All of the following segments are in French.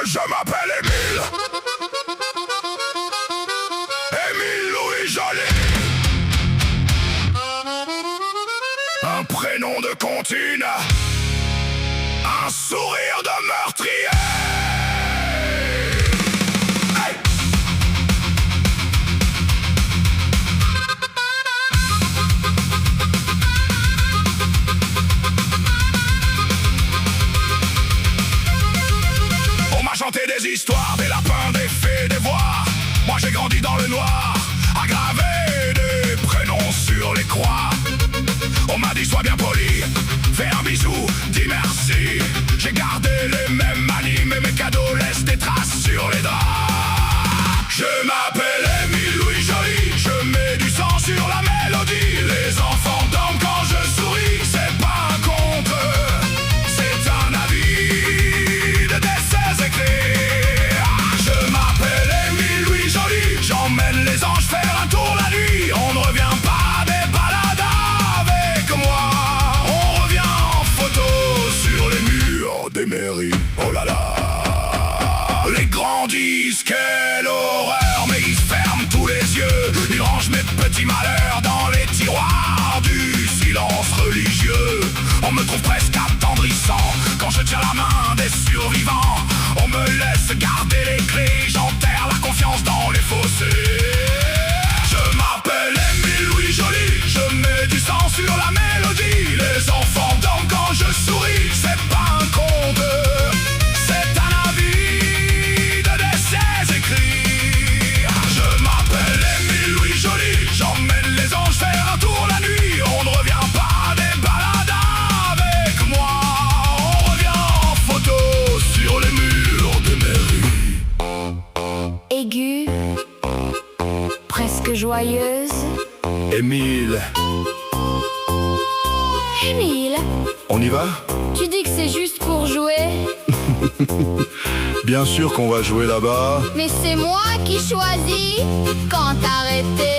Je m'appelle Émile. Émile Louis Joly. Un prénom de comptine, un sourire de meurtrier. Hey! On m'a chanté des histoires, des lapins, des fées, des voix. Moi j'ai grandi dans le noir, à graver des prénoms sur les croix. On m'a dit sois bien poli, fais un bisou, dis merci. J'ai gardé les mêmes manies, mais mes cadeaux laissent des traces sur les draps. Je m'appelle Émile Louis Joly, je mets du sang sur la mélodie. Les enfants dorment quand je souris, c'est pas un conte, c'est un avis de décès écrit. Je m'appelle Émile Louis Joly, j'emmène les anges faire un tour la nuit. On ne revient pas des balades avec moi, on revient en photo sur les murs des mairies. Oh là là, les grands disent quelle horreur, mais ils ferment tous les yeux. Ils rangent mes petits malheurs dans les tiroirs du silence religieux. On me trouve presque attendrissant quand je tiens la main des survivants. On me laisse garder les clés, j'enterre la confiance dans les fossés. Je m'appelle Émile Louis Joly, je mets du sang sur la mélodie. Les enfants dorment quand je souris, c'est pas un conte, c'est un avis de décès écrit. Je m'appelle Émile Louis Joly, j'emmène les anges faire un tour la nuit. On ne revient pas des balades avec moi, on revient en photo sur les murs des mairies. Aiguë, presque joyeuse. Émile, Émile, on y va? tu dis que c'est juste pour jouer, Bien sûr qu'on va jouer là-bas. mais c'est moi qui choisis quand t'arrêter.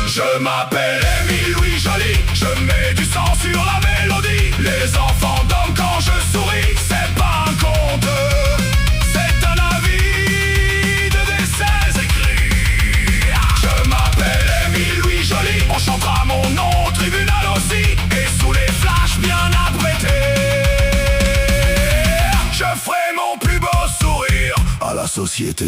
Je m'appelle Émile Louis Joly, je mets du sang sur la mélodie. Les enfants dorment quand je souris, c'est pas un conte, c'est un avis de décès écrit. Je m'appelle Émile Louis Joly, on chantera mon nom au tribunal aussi, et sous les flashs bien apprêtés, je ferai mon plus beau sourire à la société.